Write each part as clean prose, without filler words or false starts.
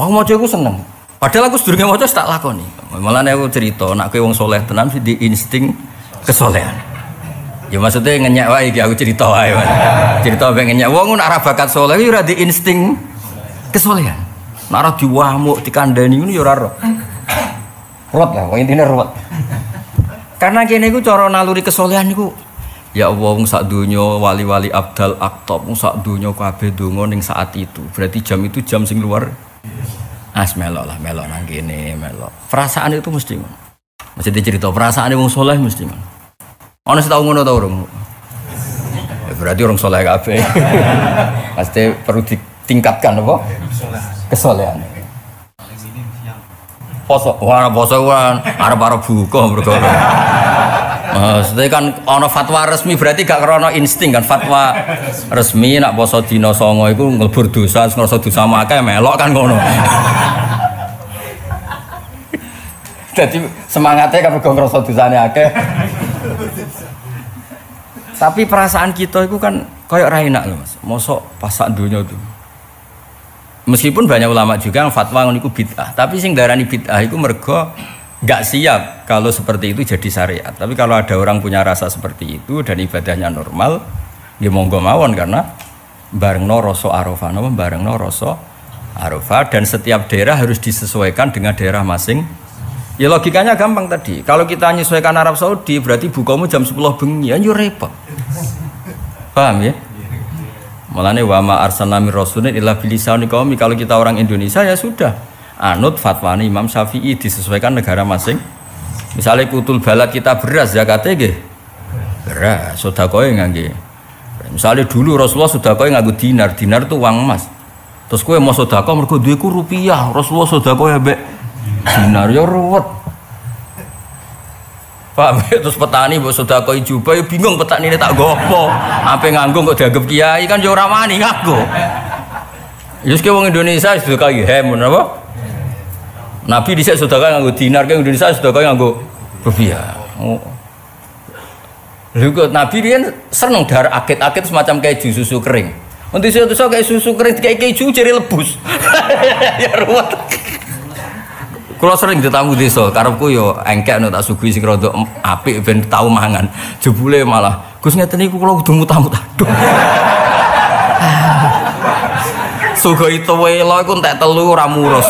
Aku maca iku seneng. Padahal aku sedurunge maca tak lakoni. Malah aku cerita, nek kowe wong saleh tenan di insting kesolehan. Ya maksudnya ngenyek wae iki aku cerita wae. Cerita ben ngenyek wong nek ora bakat saleh iki ora di insting kesolehan. Nek ora diwamuk dikandani ngono ya ora ro. Ruwet lah, intine ruwet. Karena kene iku cara naluri kesolehan niku ya Allah wong sak donya wali-wali abdal aktab wong sak donya kabeh donga ning saat itu. Berarti jam itu jam sing luar. Melok lah, melok nang kene, melok. Perasaan itu mesti ngono. Mesti dicerita perasaane wong saleh mesti ngono. Ana sing tau ngono ta urung? Ya berarti orang saleh kabeh. Pasti perlu ditingkatkan apa? Kesolehan. Poso, poso arep-arep buka mergo. Maksudnya kan ana fatwa resmi berarti gak krana insting kan fatwa resmi nak poso dina 9 iku nglebur dosa ngrasa dosa akeh melok kan ngono. Jadi semangatnya kan mergo ngrasa dosane akeh. Tapi perasaan kita itu kan koyo ra enak lho Mas. Mosok pas sak donya tuh. Meskipun banyak ulama juga yang fatwa ngono iku bid'ah, tapi sing darani bid'ah iku mergo enggak siap kalau seperti itu jadi syariat. Tapi kalau ada orang punya rasa seperti itu dan ibadahnya normal, ya monggo mawon karena barengno rasa Arafah, napa barengno rasa Arafah dan setiap daerah harus disesuaikan dengan daerah masing. Ya logikanya gampang tadi. Kalau kita menyesuaikan Arab Saudi berarti bukamu jam 10 bengi, ya repot. Paham ya? Mulane wa ma arsalna mir rasulin illa bilisani qaumi. Kalau kita orang Indonesia ya sudah anut fatwane Imam Syafi'i disesuaikan negara masing. Misalnya kutul balad kita beras zakate nggih. Beras, sedekahe ngangge. Misalnya dulu Rasulullah sedekahe nganggo dinar. Dinar itu uang emas. Terus kowe mau sedekah mergo duweku rupiah. Rasulullah sedekahe mbek dinar ya ruwet. Pak, terus petani mbok sedekah jubah ya bingung petani ini tak gopo. Ape nganggo kok dianggap kiai kan ya ora wani nganggo. Ya wis wong Indonesia sedekah hem napa? Nabi dhisik sedekah nganggo dinar, ke Indonesia sedekah nganggo rupiah. Oh. Lha kok Nabi riyen seneng dar akit-akit semacam keju susu kering. Nanti saya kayak susu kering kayak keju jadi lebus. Ya ruwet. Kalau sering ditamu desa, karepku yo engkek nek tak sugih sing rada apik ben tau mangan. Jebule malah Gus ngeten niku kula kudu muta-muta. Sugih tuwelo iku entek telu ora murus.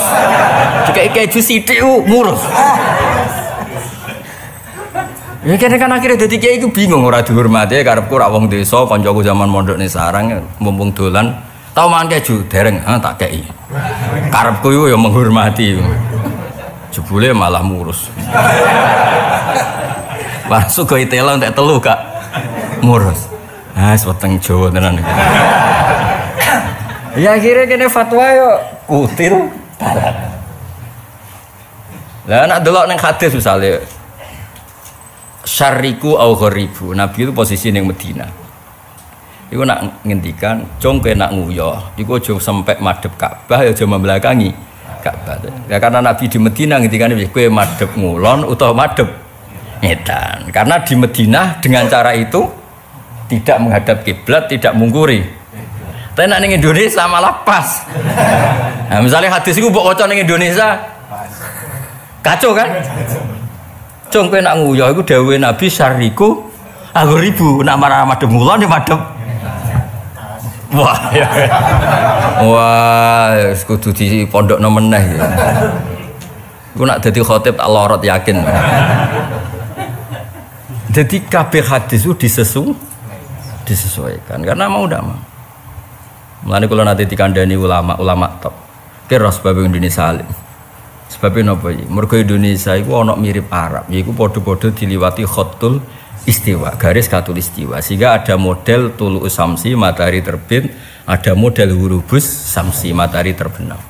Dikek keju sithik murus. Ya kene kan akhirnya dadi kiai iku bingung ora dihormati karepku ora wong desa kancaku zaman mondok ning sarang mumpung dolan tau mangan keju dereng tak kei. Karepku iku ya menghormati. Jebule malah murus. Masuk ke itela entek telu Kak. Murus. Weteng Jawa tenan iki. Ya akhirnya kene fatwa yo kutil barat. Lah nek delok ning hadis misale syariku au gharibu. Nabi itu posisi ning Madinah. Iku nak ngendikan, "Cung kowe nak nguyoh, iku aja sampai madhep Ka'bah ya aja membelakangi Ka'bah." Ya karena Nabi di Madinah ngendikane kowe madhep ngulon utawa madhep ngedan. Karena di Madinah dengan cara itu tidak menghadap kiblat, tidak mungkuri. Tapi nek ning Indonesia malah pas. Nah, misalnya hadis iku mbok waca ning Indonesia kacau kan? Cung kowe nak nguyoh iku dawuhe Nabi syariku aku ribu nak marah madhep ngulon ya madhep. Wah, ya. Wah, kudu di pondokno meneh ya. Ku nak dadi khatib tak lorot yakin. Jadi kabeh hadis itu disesuaikan karena mau ndak mau. Mulane kula nate dikandani ulama top. Kira sebab Indonesia alim. Sebabnya napa iki? Mergo Indonesia iku ana mirip Arab, yaiku padha-padha diliwati khatul istiwa, garis khatulistiwa, sehingga ada model tulu samsi matahari terbit, ada model hurubus samsi matahari terbenam.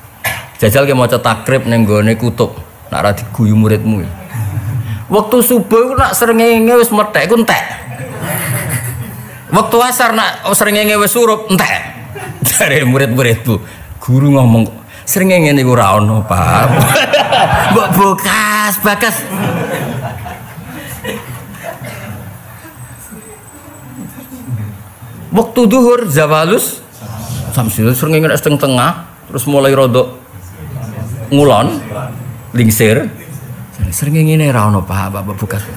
Jajal ke maca takrib ning gone kutub, nak ra diguyu muridmu. Waktu subuh nak srengenge wis methek ku entek. Waktu asar nak srengenge wis surup entek. Jare murid-muridku, guru ngomong srengenge niku ora ono, Pak. Mbok bakas. Waktu duhur zawalus Samsi srengenge nek tengah terus mulai rodok ngulon lingsir. Srengenge ne ra ono apa-apa bekas.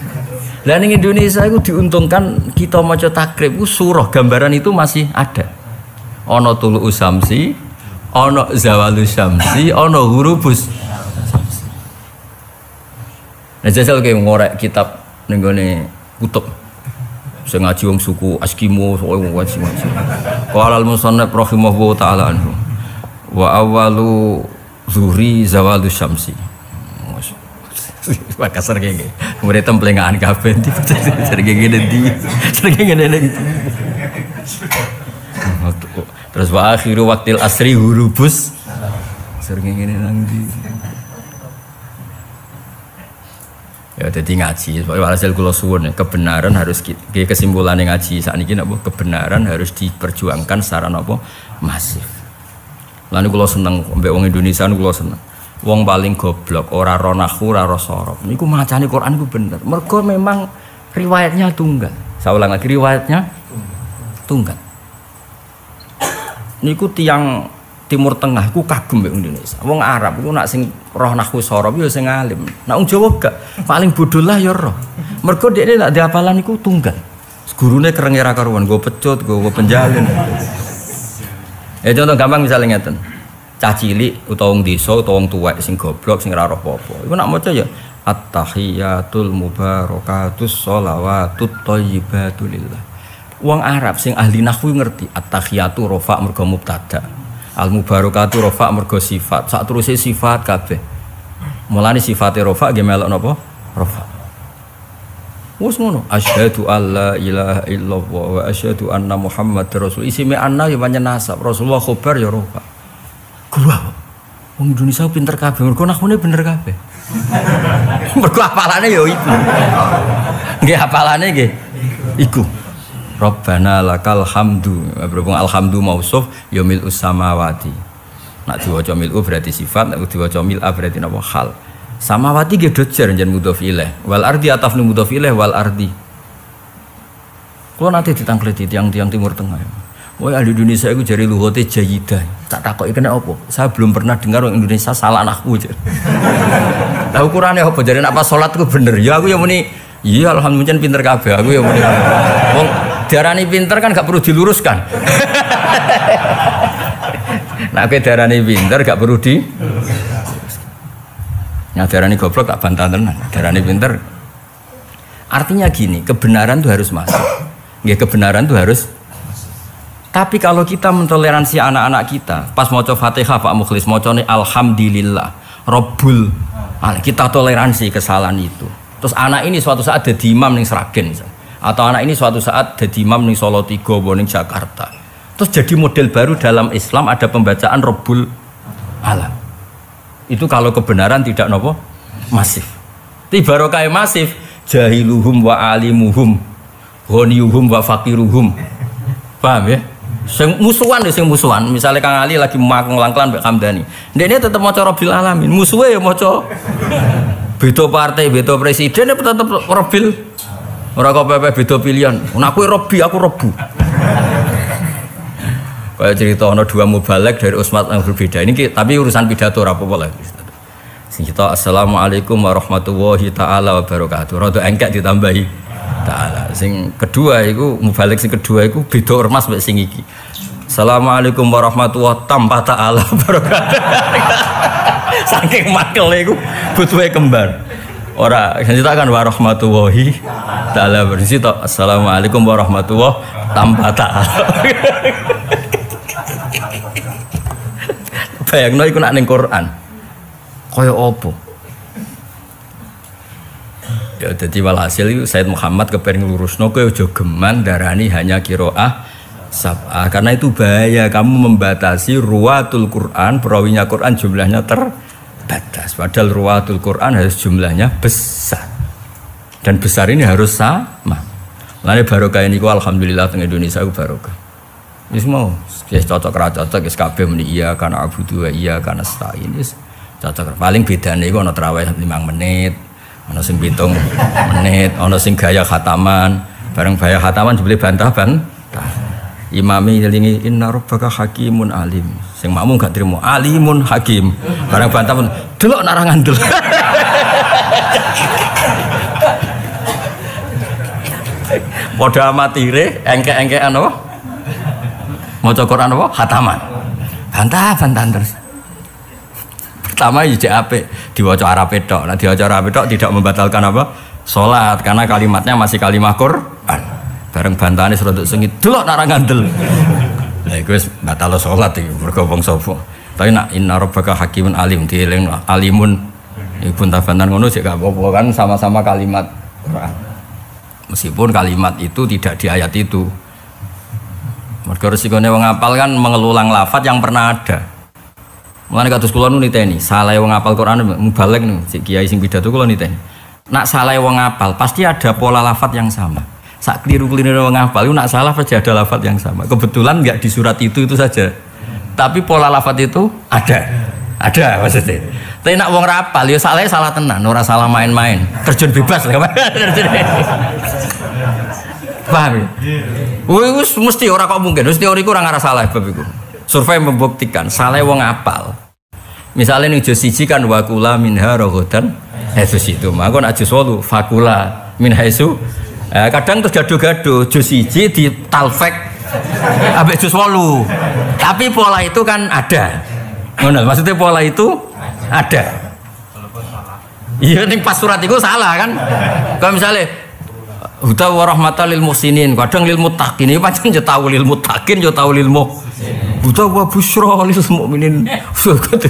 Lah ning Indonesia itu diuntungkan kita maca takrib ku surah gambaran itu masih ada. Ana tulu usamsi, ana zawalus syamsi, ana hurufus syamsi. Nah jajal ke ngorek kitab ning gone kutub. Sing ngaji wong suku Eskimo wong ngaji. Qala al-musannaf rahimahullahu taala anhu. Wa awwalu zuhri zawalus syamsi. Makasar gege, kemudian templengaan kafe, sering gege nanti, sering gege nanti. Terus wa akhiru waktil asri hurubus, sering gege nanti. Ya jadi ngaji, walhasil kula suwun kebenaran harus kesimpulan ngaji saat ini napa kebenaran harus diperjuangkan secara napa masif. Lalu kula seneng mbek wong Indonesia kula seneng. Wong paling goblok, ora ro nahwu, ora ro sorof. Niku macane Quran iku bener. Mergo memang riwayatnya tunggal. Saya ulang lagi riwayatnya tunggal. Niku tiang Timur Tengah iku kagum mbek Indonesia. Wong Arab iku nak sing roh nahwu sorof ya sing alim. Nak wong Jawa gak, paling bodoh lah ya roh. Mergo dekne nak diapalan iku tunggal. Gurune kerenge ra karuan, go pecut, go penjalin. Contoh gampang misalnya ngeten. Cah cilik utawa wong desa utawa wong tuwek sing goblok sing ora roh apa-apa. Iku nak maca ya at-tahiyatul mubarakatus sholawatut thayyibatu lillah. Wong Arab sing ahli nahwu ngerti at-tahiyatu rafa mergo mubtada. Al-mubarakatu rafa mergo sifat. Sak teruse sifat kabeh. Mulane sifate rafa nggih melok napa? Rafa. Wes ngono. Asyhadu alla ilaha illallah wa asyhadu anna Muhammadar rasul. Isime anna ya pancen nasab. Rasulullah khobar ya rafa. Gua, wong Indonesia pinter kabeh, mergo nahune bener kabeh. Mergo hafalane ya iku. Nggih hafalane nggih iku. Rabbana lakal hamdu. Berhubung alhamdu mausuf ya mil'us samawati. Nak diwaca mil'u berarti sifat, nek diwaca mil'a berarti napa hal. Samawati nggih dojer njen mudhof ilaih. Wal ardi atafnu mudhof ilaih wal ardi. Kulo nate ditangkleti tiang-tiang Timur Tengah. Woi ahli Indonesia itu jari luhote jayidah. Tak takoki kena apa? Saya belum pernah dengar orang Indonesia salah anakku aja. Tahu ukurannya apa? Jadi nak pas sholat itu bener. Ya aku yang muni. Iya alhamdulillah pinter kabeh. Aku yang muni. Wong diarani pinter kan gak perlu diluruskan. Nah aku diarani pinter gak perlu di. Nah diarani goblok tak bantah tenan. Diarani pinter. Artinya gini, kebenaran itu harus masuk. Ya kebenaran itu harus. Tapi kalau kita mentoleransi anak-anak kita, pas maca Fatihah Pak Mukhlis macane alhamdulillah Rabbul alamin, kita toleransi kesalahan itu. Terus anak ini suatu saat jadi imam ning Sragen atau anak ini suatu saat jadi imam ning Solo Tigo ning Jakarta. Terus jadi model baru dalam Islam ada pembacaan Rabbul alamin. Itu kalau kebenaran tidak nopo masif. Tibarokah masif jahiluhum wa alimuhum ghaniyuhum wa faqiruhum. Paham ya? Sing musuhan, misalnya Kang Ali lagi nglang-nglang Mbak Hamdani, dia tetap maca Rabbil Alamin, musuhnya ya maca beda partai, beda presiden, ya tetap Rabbil, orang kau beda pilihan, aku Robbi, aku Robbu. Kayak cerita ada dua mubalek dari usmat yang berbeda ini, tapi urusan pidato apa-apa lagi. Kita assalamualaikum warahmatullahi taala wabarakatuh. Rada engkek ditambahi taala. Sing kedua iku mubalik sing kedua iku beda ormas mek sing iki. Assalamualaikum warahmatullahi taala wabarakatuh. Saking makele iku butuhe kembar. Ora ceritakan warahmatullahi taala bersih to. Assalamualaikum warahmatullahi taala. Bayangno iku nak ning Quran. Kaya apa? Ya jadi walhasil itu Said Muhammad kepengen lurusno kowe aja geman darani hanya qiraah sab'ah karena itu bahaya kamu membatasi ruwatul Quran, perawinya Quran jumlahnya terbatas padahal ruwatul Quran harus jumlahnya besar dan besar ini harus sama. Lane barokah niku alhamdulillah teng Indonesia ku barokah. Wis mau wis cocok ra cocok wis kabeh muni iya kana abudu wa iya kana stain wis cocok. Paling bedane iku ana tarawih 5 menit. Ana sing 7 menit, ana sing gaya khataman, bareng gaya khataman jebule bantah. imami nyelingi inna rabbaka hakimun alim. Sing makmum gak trimo alimun hakim. Barang bantah pun delok nak ra ngandel. Padha amatire engke-engkean apa? Maca Quran apa? Khataman. Bantah-bantahan terus. Pertama ijek apik diwaca Arabe tok. Nah diwaca Arabe tok tidak membatalkan apa? Salat karena kalimatnya masih kalimat Quran. Bareng bantahane serodok sengit delok nak ra ngandel. Lah iku wis batal salat iki mergo wong sapa. Tapi nak inna rabbaka hakimun alim dieling alimun iku bantah-bantahan ngono sik gak apa-apa kan sama-sama kalimat Quran. Meskipun kalimat itu tidak di ayat itu. Mergo resikone wong apal kan mengelulang lafaz yang pernah ada. Mulane kados kula nu niteni, salah wong apal Quran mubalek nu, si kiai sing pidato kula niteni. Nak salah wong apal pasti ada pola lafaz yang sama. Sak keliru-keliru wong apal itu nak salah pasti ada lafaz yang sama. Kebetulan enggak di surat itu saja. Tapi pola lafaz itu ada. Ada maksudnya. Tapi nak wong rapal ya salahnya salah tenan, ora salah main-main. Terjun bebas lah. Paham ya? Wis mesti ora kok mungkin, wis teoriku ora ngarah salah bab iku. Survei membuktikan salah wong apal. Misalnya ning juz 1 kan waqula minha raghadan haitsu itu. Maka nek juz 8 faqula min haitsu. Kadang terus gado-gado juz 1 di talfek ambek juz 8. Tapi pola itu kan ada. Ngono, maksudnya pola itu ada. Iya ning pas surat itu salah kan? Kalau misalnya huda wa rahmatan lil muhsinin, kadang lil muttaqin. Iki pancen yo tau lil muttaqin yo tau lil huda wa busyra lil mukminin.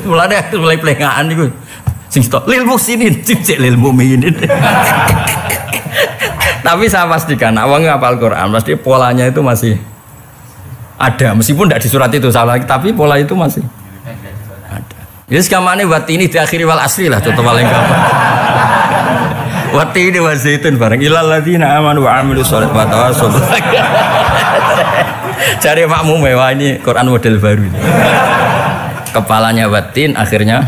Mulai plengaan iku. Sing tok lil muhsinin, cicik lil mukminin. Tapi saya pastikan awang ngapal Quran pasti polanya itu masih ada, meskipun tidak di surat itu salah, tapi pola itu masih ada. Jadi sekamane wati ini diakhiri wal asri lah contoh paling gampang. Wati ini wazaitun bareng ilal ladzina amanu wa amilus sholihati wa tawassaw. Cari makmum mewah ini Quran model baru. Kepalanya watin akhirnya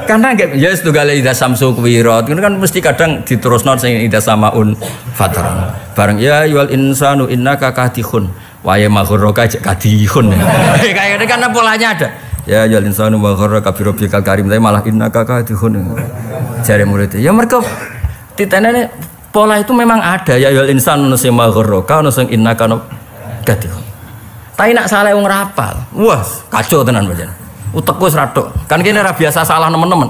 karena ya setugale ida samsu kuwirat itu kan mesti kadang diterusno sing ida samaun fatran bareng ya wal insanu innaka kadihun wa ya maghurraka kadihun kayaknya karena polanya ada ya wal insanu maghurraka bi rabbikal karim tapi malah innaka kadihun jare murid ya mereka titenane pola itu memang ada ya wal insanu sing maghurraka ono sing innaka kadihun tapi nak salah wong rapal wah kacau tenan pancen utekku seratok kan kene ora biasa salah nemen-nemen.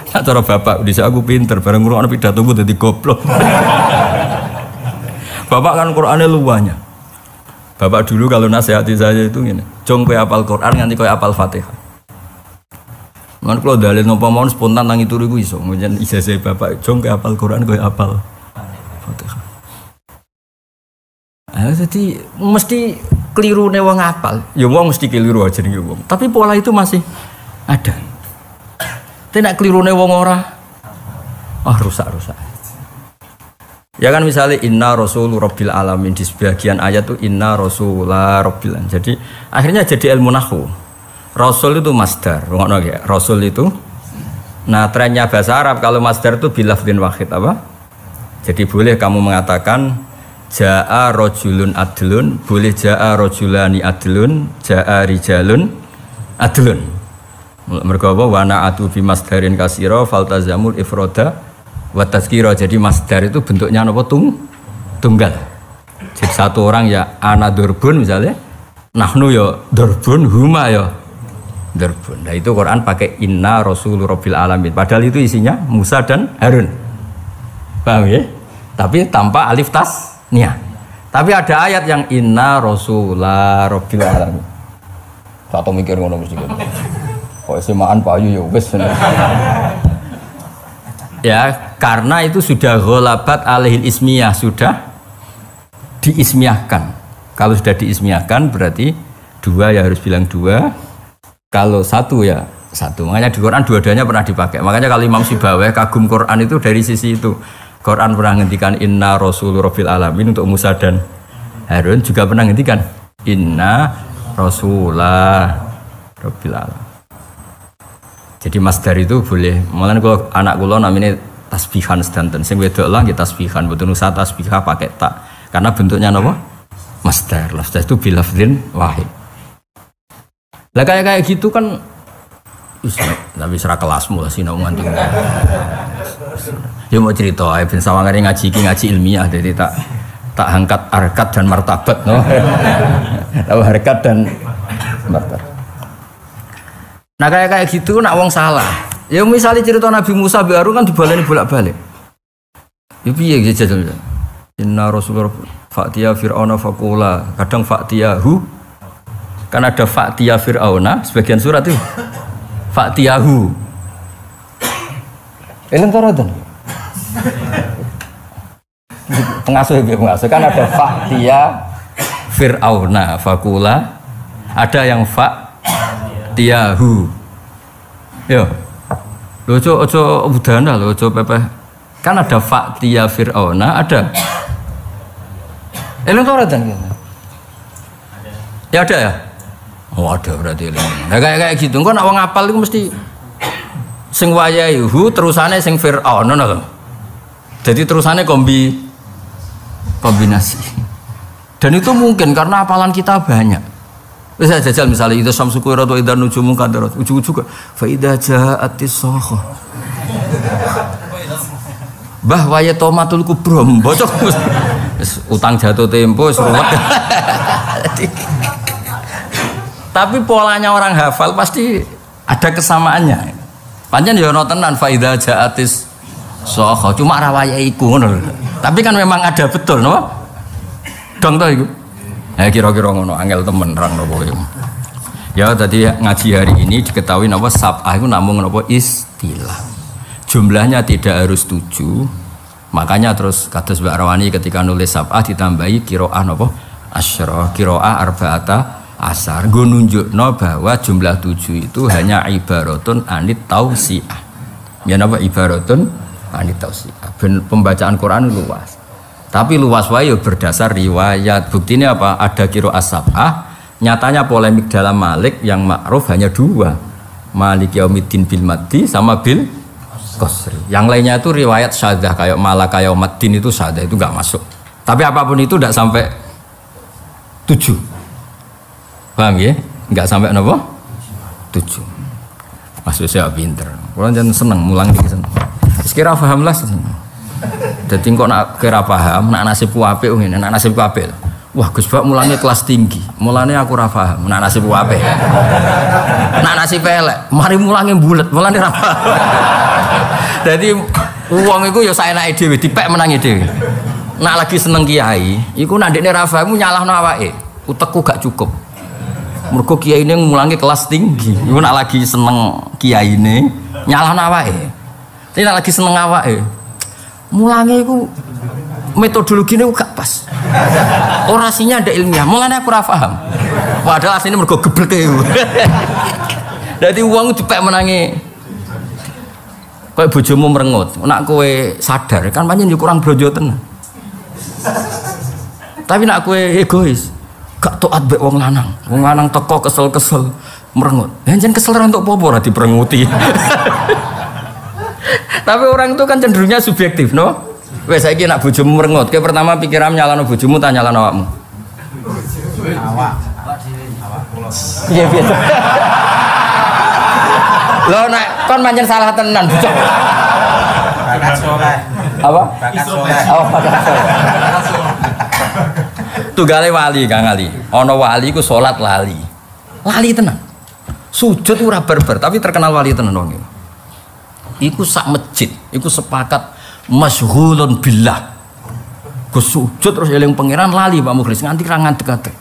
Nah, cara bapak dhisik aku pinter bareng ngrungokno pidatoku dadi goblok. Bapak kan Qur'ane luwanya. Bapak dulu kalau nasihati saya itu ngene, jong kowe hafal Qur'an nganti kowe hafal Fatihah. Mun kula dalil napa mawon spontan nang itu iku iso. Njen ijazah bapak jong kowe hafal Qur'an kowe hafal Fatihah. Jadi mesti keliru nih wong apal, ya wong mesti keliru aja nih wong. Tapi pola itu masih ada. Tidak keliru nih wong ora, rusak. Ya kan misalnya inna rasulu rabbil alamin di sebagian ayat tuh inna rasula rabbil alamin. Jadi akhirnya jadi ilmu nahwu. Rasul itu masdar, ngono ya. Rasul itu. Nah trennya bahasa Arab kalau masdar itu bilafdin wahid apa? Jadi boleh kamu mengatakan Ja'a rojulun adlun, boleh ja'a rojulani adlun, ja'a rijalun adlun. Mereka apa? Wana atu bi masdarin kasiro faltazamul ifroda wa tazkira. Jadi masdar itu bentuknya apa? Tunggal. Jadi satu orang ya ana durbun misalnya, nahnu ya durbun, huma ya durbun. Nah itu Quran pakai inna rasulur rabbil alamin. Padahal itu isinya Musa dan Harun. Paham ya? Tapi tanpa alif tas. Nia. Tapi ada ayat yang inna rasulah rabbil alamin. Satu mikir ngono mesti ngono. Kok semaan payu ya wis. Ya, karena itu sudah ghalabat alaihil ismiyah, sudah diismiyahkan. Kalau sudah diismiyahkan berarti dua ya harus bilang dua. Kalau satu ya satu. Makanya di Quran dua-duanya pernah dipakai. Makanya kalau Imam Sibawayh kagum Quran itu dari sisi itu. Quran pernah ngendikan inna rasulur rabbil alamin untuk Musa dan Harun, juga pernah ngendikan inna rasulah rabbil alamin. Jadi masdar itu boleh. Mulane kalau anak kula namanya tasbihan sedanten. Sing wedok lah nggih tasbihan, mboten usah tasbihah pakai tak. Karena bentuknya napa? Masdar. Masdar itu bilafdin wahid. Lah kayak gitu kan tapi serah kelasmu lah sinau nganti. Ya mau cerita ae ben sawangane ngaji ilmiah jadi tak angkat harkat dan martabat no. Tahu harkat dan martabat. Nah kayak gitu nak wong salah. Ya misalnya cerita Nabi Musa bi Harun kan dibaleni bolak-balik. Ya piye gitu jajal. Inna Rasulullah fa'tiya fir'auna faqula, kadang fa'tiyahu. Kan ada fa'tiya fir'auna sebagian surat itu. Fa'tiyahu. Eling torodan. Pengasuh kan ada fa'tiya fir'auna faqula, ada yang fa'tiyahu. Yo. Ojo budana lho, ojo pepeh. Kan ada fa'tiya fir'auna, ada. Eling torodan gitu. Ya ada ya? Oh ada berarti eling. Nah kayak gitu. Engko nek wong apal iku mesti sing wayahe hu terusane sing fir'aun ngono lho. Jadi terusane kombinasi. Dan itu mungkin karena hafalan kita banyak. Bisa jajal misalnya itu samsu kuirat wa idan nujumu kadarat. Ujug-ujug fa idza ja'atis sakha. Bah waya tomatul kubra bocok. Utang jatuh tempo seruwet. Tapi polanya orang hafal pasti ada kesamaannya. Pancen ya ono tenan fa idza ja'atis sakha. Cuma rawaya iku ngono. Tapi kan memang ada betul, no? Dong to iku. Kira-kira ngono angel temen rang nopo iku. Ya tadi ngaji hari ini diketahui napa sab'ah itu namung napa istilah. Jumlahnya tidak harus 7. Makanya terus kados Mbak Rawani ketika nulis sab'ah ditambahi qiraah napa asyra, qiraah arba'ata asar. Nggo nunjukno bahwa jumlah 7 itu hanya ibaratun anit tausiah. Ya napa ibaratun anit tausiah. Pembacaan Quran luas. Tapi luas wae berdasar riwayat. Buktinya apa? Ada qiraah sab'ah. Nyatanya polemik dalam Malik yang ma'ruf hanya 2. Malik Yaumiddin bil maddi sama bil qasri. Yang lainnya itu riwayat syadzah kayak Malaka Yaumiddin itu syadzah itu enggak masuk. Tapi apapun itu enggak sampai 7. Paham ya? Enggak sampai napa? 7. Maksud saya pinter. Kulo jangan seneng mulang iki seneng. Wis kira paham lah seneng. Dadi kok nak kira paham, nak nasibku apik ngene, nak nasibku apik. Wah, Gus Bak mulane kelas tinggi. Mulane aku ora paham, nak nasibku apik. Nak nasib elek, mari mulange bulet, mulane ora paham. Dadi wong iku ya saenake dhewe, dipek menangi dhewe. Nak lagi seneng kiai, iku nak ndekne ra paham nyalahno awake. Utekku gak cukup. Mergo kiyaine mulange kelas tinggi. Iku nak lagi seneng kiyaine nyalahno awake. Tapi nak lagi seneng awake mulange iku metodologine gak pas. Orasinya ada ilmiah, mulane aku ora paham. Padahal asline mergo gebleke. Dadi wong dipek menangi. Kayak bojomu merengut, nak kowe sadar kan pancen yo kurang blojo tenan. Tapi nak kowe egois, gak taat mbek wong lanang. Wong lanang teko kesel-kesel merengut. Yen kesel ora entuk apa-apa ora diperenguti. Tapi orang itu kan cenderungnya subjektif, no? Wes saiki nak bojomu merengut, kowe pertama pikiran nyalano bojomu ta nyalano awakmu? Awak. Piye piye. Lho nek kon pancen salah tenan, bocok. Bakat soleh. Apa? Bakat soleh. Oh, bakat soleh. Tunggale wali Kang Ali. Ana wali ku salat lali. Lali tenan. Sujud ora barbar, tapi terkenal wali tenan wong iki. Iku sak masjid, iku sepakat masyghulun billah. Sujud terus eling pangeran lali Pak Mukhlis nganti ra ngadeg-adeg.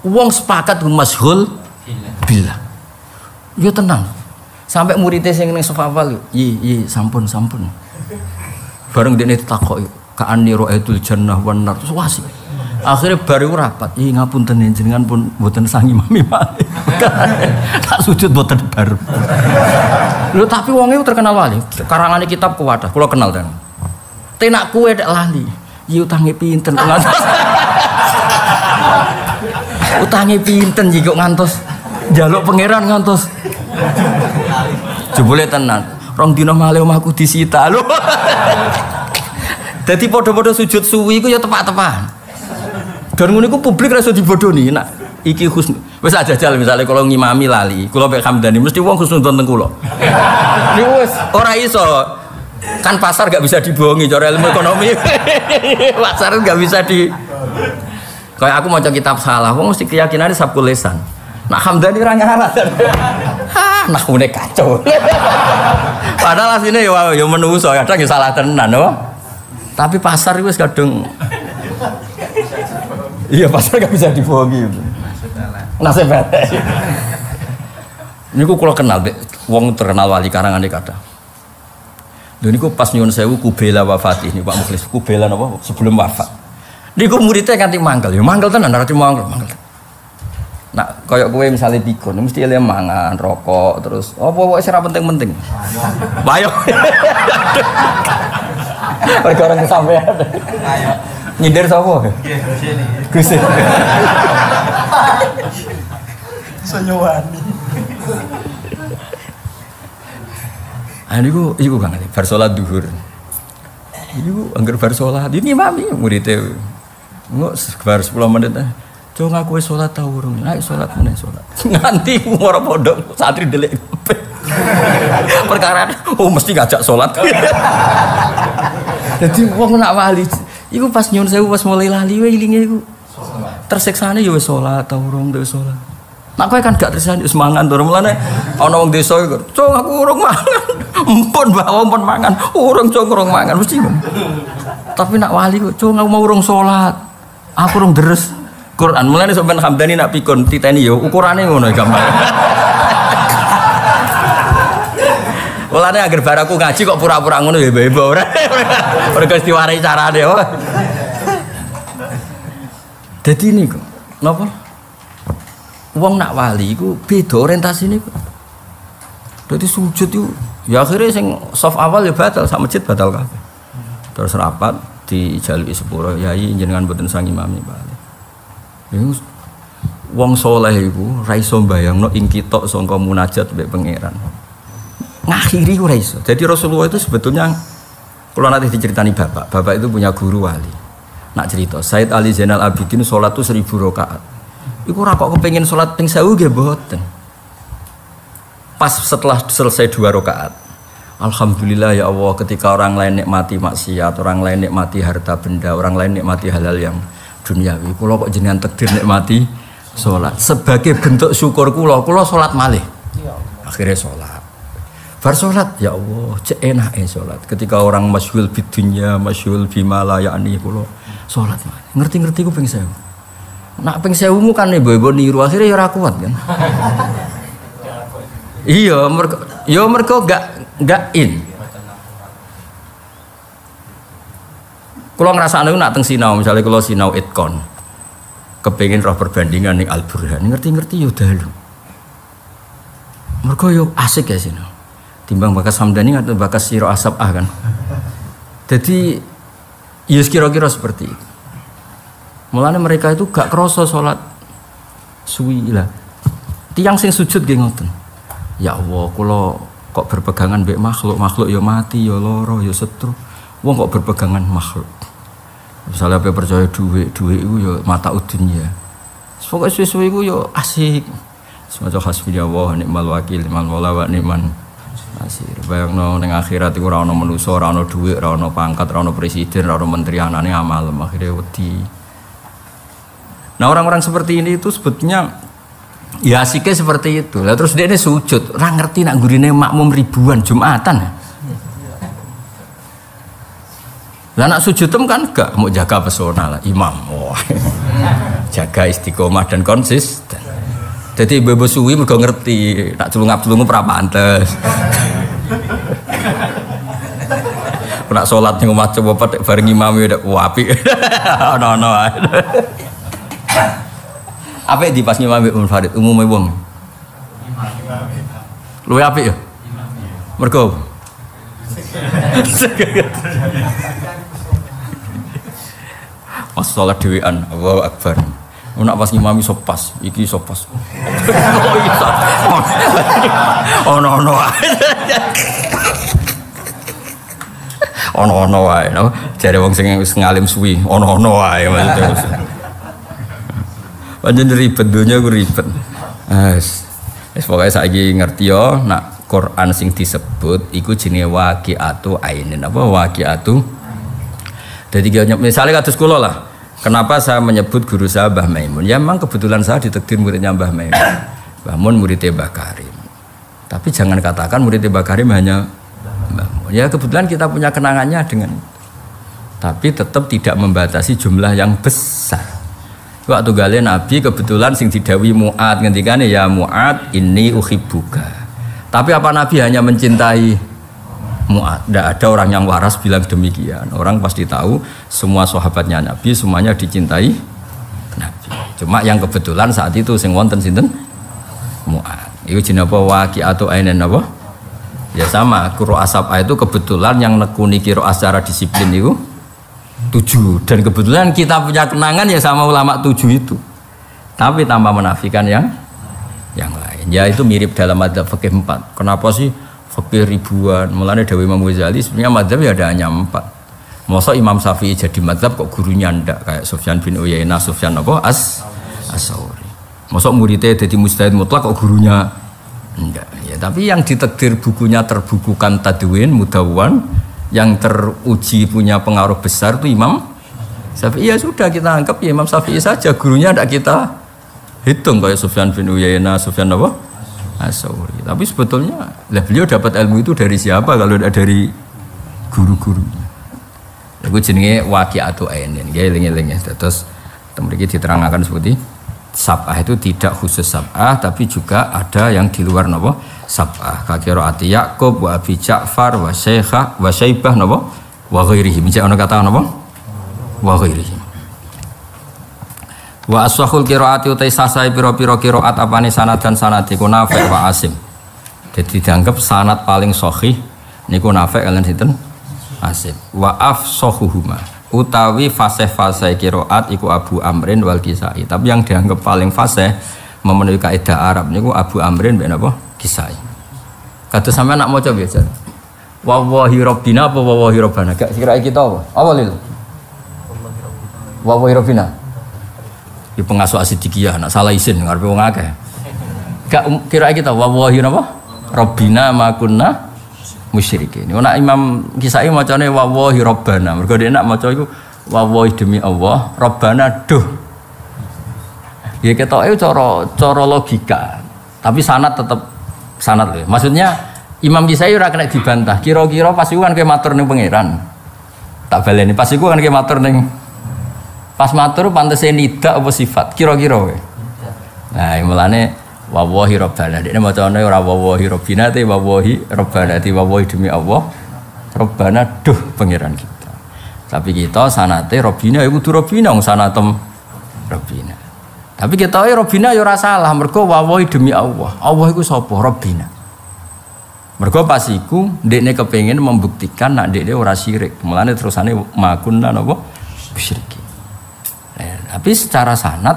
Wong sepakat masyghul billah. Yo tenang. Sampai muridnya sing ning sofawal, "Yi, sampun." Bareng dekne ditakoki, "Ka'anni ra'aitul jannah wan nar." Terus wasi. Akhirnya baru rapat, ngapunten jenengan pun mboten sangi mami malih. Tak sujud mboten baru. Lho tapi wong iku terkenal wali. Karangane kitab Kuwadah, kula kenal ten. Tenak kowe nek lali, utange pinten ngantos. Utange pinten iki kok ngantos njaluk pangeran ngantos. Jebule tenan. Rong dina malih omahku disita lho. Dadi padha-padha sujud suwi iku ya tepak-tepakan. Dan ngono iku publik ra iso dibodoni. Nak iki husn. Wis aja jajal misale kalau ngimami lali, kula mek Hamdani mesti wong husnudzon teng kula. Niku wis ora iso. Kan pasar gak bisa dibohongi cara ilmu ekonomi. Pasar gak bisa di kayak aku mau kitab salah, wong mesti keyakinane sabkul lisan. Nak Hamdani ora nyarat. Nah ngene kacau. Padahal asline ya menungso, kadang ya salah tenan, no? Tapi pasar itu kadang iya pasar gak bisa dibohongi. Nasib elek. Niku kula kenal wong terkenal wali karangane kathah. Lha niku pas nyuwun sewu kubela wafat ini Pak Mukhlis. Kubela napa sebelum wafat. Niku muridnya kanthi mangkel. Ya mangkel tenan ora mangkel. Nah, koyok kowe misalnya pikun, mesti ele mangan, rokok, terus apa sing ora penting-penting. Bayo. Perkara kesampean. Nyindir sapa? Gusti. Sonyowani. Iku Kang, bar salat zuhur. Iku angger bar salat, ini mami muridé. Engko bar 10 menit. Cung aku wis salat ta urung? Ayo salat meneh salat. Nganti ora pondok santri delik. Perkara mesti ngajak salat. Dadi wong nak wali iku pas nyuwun sewu pas mulai lali wae ilinge iku. Tersiksane ya wis salat ta urung wis salat. Nak kowe kan gak tersane wis mangan to mulane ana wong desa iku. Cung aku urung mangan. Empun bawa empun mangan. Urung cung urung mangan mesti. Tapi nak wali kok cung aku mau urung salat. Aku urung deres Quran, mulane sampean Hamdani nak pikun titeni yo ukurane ngono gambar. Mulane agar bar aku ngaji kok pura-pura ngono ya bebo ora. Mergo istiwarai carane yo. Dadi niku napa? Wong nak wali iku beda orientasine kok. Dadi sujud iku ya akhirnya sing soft awal ya batal sak masjid batal kabeh. Terus rapat dijaluki sepuro yai jenengan mboten sang imami Pak. Wong soleh iku ra iso mbayangno ing kitok sangka munajat mbek pangeran. Ngakhiri ora iso. Jadi Rasulullah itu sebetulnya kalau nanti diceritani bapak itu punya guru wali. Nak cerita Said Ali Zainal Abidin salat itu 1000 rakaat. Iku ora kok kepengin salat ping 1000 nggih mboten. Pas setelah selesai 2 rakaat. Alhamdulillah ya Allah ketika orang lain nikmati maksiat, orang lain nikmati harta benda, orang lain nikmati hal-hal yang duniawi, kula kok jenengan takdir nikmati salat. Sebagai bentuk syukur kula salat malih. Akhirnya salat. Bar salat ya Allah, cek enake salat. Ketika orang masyhul bidunya, masyhul bima la ya'ni kula salat malih. Ngerti-ngerti ku ping 1000. Nak ping 1000mu kan ibu-ibu niru akhirnya ya ora kuat kan. Iya, mergo enggak in. Kalau ngerasane nak teng sinau, misalnya kalau sinau itkon, kepengin roh perbandingan ning Al-Burhan, ngerti-ngerti yo dalu. Mergo yo asik ya sinau. Timbang bakas Hamdani atau bakas Siro Asabah kan. Jadi ya kira-kira seperti itu. Mulane mereka itu gak kroso salat suwi lah. Tiang sing sujud nggih ngoten. Ya Allah, kula kok berpegangan mbek makhluk ya mati ya lara ya setru. Wong kok berpegangan makhluk. Misalnya apa percaya duit itu ya mata dunya. Pokoknya suwe-suwe itu ya asik. Semacam hasbunallah ni'mal wakil, ni'mal maula wa ni'man nasir. Bayangno ning akhirat iku ora ana manusa, ora ana duit, ora ana pangkat, ora ana presiden, ora ana menteri anane amal akhirnya wedi. Nah orang-orang seperti ini itu sebetulnya ya asiknya seperti itu. Lah terus dia ini sujud, ora ngerti nak gurine makmum ribuan Jumatan. Lah nak sujudem kan gak mau jaga pesona lah imam. Oh. Jaga istiqomah dan konsisten. Jadi ibu suwi mergo ngerti nak celungap-celungup ora pantes. Nak salat ning omah coba bareng imam ya apik. Ono-ono ae. Apik di pas imam Ibnu Farid umume wong. Luwe apik ya? Mergo Mas salat dhewean, Allahu Akbar. Nak pas ngimami sopas, iki sopas. Ono wae, no. Jare wong sing wis ngalim suwi, ono wae maksudnya. Pancen ribet dunya ku ribet. Wis pokoke saiki ngerti yo nak Quran sing disebut iku jenenge waqi'atu ainin apa waqi'atu. Jadi misalnya kados kula lah. Kenapa saya menyebut guru saya Mbah Maimun? Ya memang kebetulan saya ditakdir muridnya Mbah Maimun. Mbah Mun muridnya Mbah Karim. Tapi jangan katakan muridnya Mbah Karim hanya Mbah Mun. Ya kebetulan kita punya kenangannya dengan. Tapi tetap tidak membatasi jumlah yang besar. Waktu gale Nabi kebetulan sing didhawuhi Mu'ad ngendikane ya Mu'ad inni uhibbuka. Tapi apa Nabi hanya mencintai Mu'ad? Tidak ada orang yang waras bilang demikian. Orang pasti tahu semua sahabatnya Nabi semuanya dicintai Nabi. Cuma yang kebetulan saat itu sing wonten sinten Mu'ad. Iku jenenge apa waqi'atu ainin apa? Ya sama, qira'a sab'a itu kebetulan yang nekuni qira'a secara disiplin itu 7 dan kebetulan kita punya kenangan ya sama ulama 7 itu. Tapi tanpa menafikan yang lain. Ya itu mirip dalam madzhab fikih 4. Kenapa sih fikih ribuan? Mulane dawuh Imam Ghazali sebenarnya madzhab ya ada hanya 4. Masa Imam Syafi'i jadi madzhab kok gurunya ndak kayak Sufyan bin Uyainah, Sufyan apa? As-Sauri. Masa muridnya jadi mujtahid mutlak kok gurunya ndak. Ya tapi yang ditakdir bukunya terbukukan Tadwin Mudawwan yang teruji punya pengaruh besar itu Imam Syafi'i. Ya sudah kita anggap ya Imam Syafi'i saja gurunya ndak kita hitung kayak Sufyan bin Uyainah, Sufyan apa? As-Sauri. Tapi sebetulnya lah beliau dapat ilmu itu dari siapa kalau tidak dari guru-gurunya. Iku jenenge waqi'atu ainin. Nggih eling-eling ya. Terus mriki diterangkan seperti sab'ah itu tidak khusus sab'ah tapi juga ada yang di luar napa? Sab'ah. Ka qiraati Yaqub wa Abi Ja'far wa Syaikha wa Syaibah napa? Wa ghairihi. Micak ana kata napa? Wa ghairihi. Wa aswahul qiraati utai sasai pira-pira qiraat apane sanad dan sanad iku Nafi' wa Asim. Jadi dianggap sanad paling sahih niku Nafi' kalian sinten? Asim. Wa afsahuhuma utawi fasih-fasih qiraat iku Abu Amrin wal Kisai. Tapi yang dianggap paling fasih memenuhi kaidah Arab niku Abu Amrin ben apa? Kisai. Kados sampean nak maca biasa. Wallahi rabbina apa wallahi rabbana? Gak kira kita apa? Apa lil? Wallahi rabbina. Di pengasuh asidikiyah nak salah isin ngarepe wong akeh. Gak kira kita wallahi napa? Rabbina ma kunna musyrikin. Nek Imam Kisai macane wallahi rabbana. Mergo nek nak maca iku wallahi demi Allah, rabbana duh. Ya ketoke cara logika. Tapi sanad tetep sanad lho. Maksudnya Imam Kisai ora kena dibantah. Kira-kira pas iku kan kowe matur ning pangeran. Tak baleni pas iku kan kowe matur ning pas matur pantese nidak apa sifat kira-kira kowe. Nah, mulane wallahi rabbana. Dene macane ora wallahi rabbina te wallahi rabbana te wallahi demi Allah. Rabbana duh pangeran kita. Tapi kita sanate rabbina ya kudu rabbina wong sanatem rabbina. Tapi kita rabbina ya ora salah mergo wallahi demi Allah. Allah iku sapa? Rabbina. Mergo pas iku ndekne kepengin membuktikan nek ndekne ora syirik. Mulane terusane makunna napa? Musyrik. Tapi secara sanad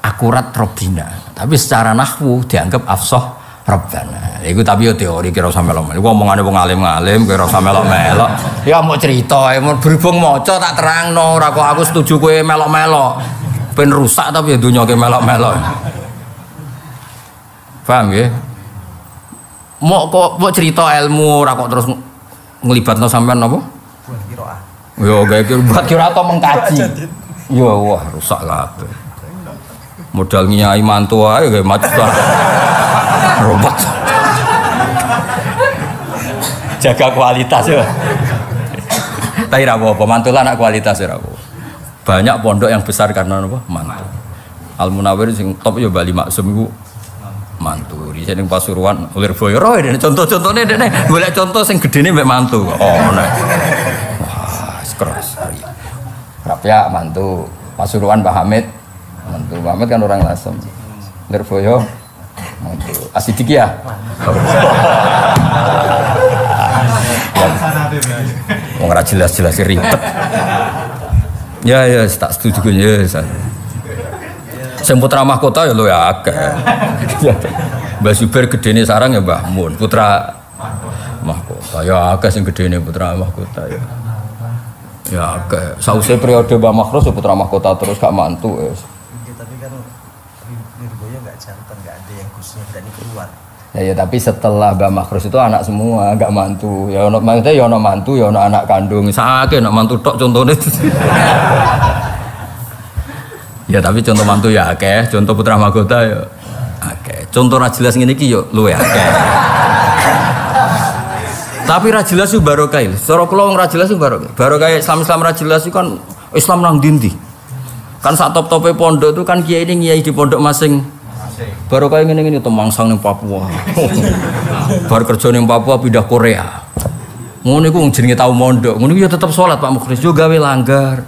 akurat Rabbina, tapi secara nahwu dianggap afsah Rabbana. Iku tapi yo teori kira usah melok. Iku omongane wong alim-alim kira usah melok-melok. Ya mau cerita, mau berhubung maca tak terangno, ora kok aku setuju kowe melok-melok. Ben rusak tapi ya dunya kowe melok-melok. Paham ya? Mau cerita ilmu ora kok terus nglibatno sampean napa? Buat qiraah. Yo gawe buat qiraah atau mengkaji. Ya wah rusak kabeh. Modal nyai mantu ae gawe macet. Robot. Jaga kualitas ya. Tapi ra apa mantulan nak kualitas ya ra apa. Banyak pondok yang besar karena apa? Mantu. Al Munawwir sing top ya Bali Maksum iku mantu. Di sini Pasuruan Lirboyo dene contoh-contohne dene golek contoh sing gedene mek mantu. Oh nek. Wah, keras. Rapia mantu, Pasuruan Pak Hamid mantu. Pak Hamid kan orang Lasem. Lirboyo mantu. Asidikiyah. Wong ora jelas-jelas ribet. Ya tak setuju ya. Sing putra mahkota ya lu ya akeh. Mbah Zubair gedene sarang ya Mbah Mun, putra mahkota. Ya akeh sing gedene putra mahkota ya. Ya akeh. Sause periode Mbah Makhrus ya putra mahkota terus gak mantu wis. Tapi kan Nirboyo enggak jantan, enggak ada yang khususnya berani keluar. Ya tapi setelah Mbah Makhrus itu anak semua, enggak mantu. Ya ono maksudnya ya ono mantu, ya ono anak kandung. Sakake anak mantu tok contone. Ya tapi contoh mantu ya akeh, contoh putra mahkota ya akeh. Contoh ra jelas ngene iki yo luwe akeh. Tapi ra jelas ku barokah. Cara kula wong ra jelas ku barokah. Barokah Islam ra jelas iku kan Islam nang ndi-ndi. Kan sak top-tope pondok itu kan kiai ini ngiyai di pondok masing. Barokah ngene-ngene to mangsang ning Papua. Bar kerja ning Papua pindah Korea. Ngono iku jenenge tau mondok. Ngono ya tetep salat Pak Mukhlis yo gawe langgar.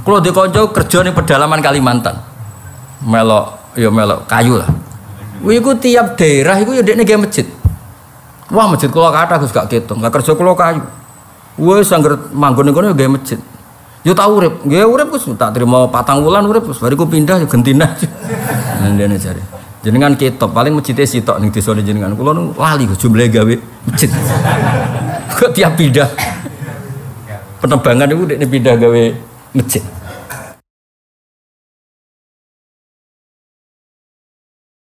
Kalau di konco kerja di pedalaman Kalimantan, melok kayu lah. Wiku tiap daerah itu ya dekne gawe masjid. Wah masjid kula kathah Gus gak ketung, gak kerja kula kayu. Wis angger manggon kono ya gawe masjid. Yo tak urip, nggih urip Gus tak trimo 4 wulan urip Gus, bariku pindah yo gentina. Ndene jare. Jenengan ketok paling masjid sitok ning desa jenengan. Kula nu lali Gus jumlahe gawe masjid. Kok tiap pindah penerbangan itu dekne pindah gawe masjid.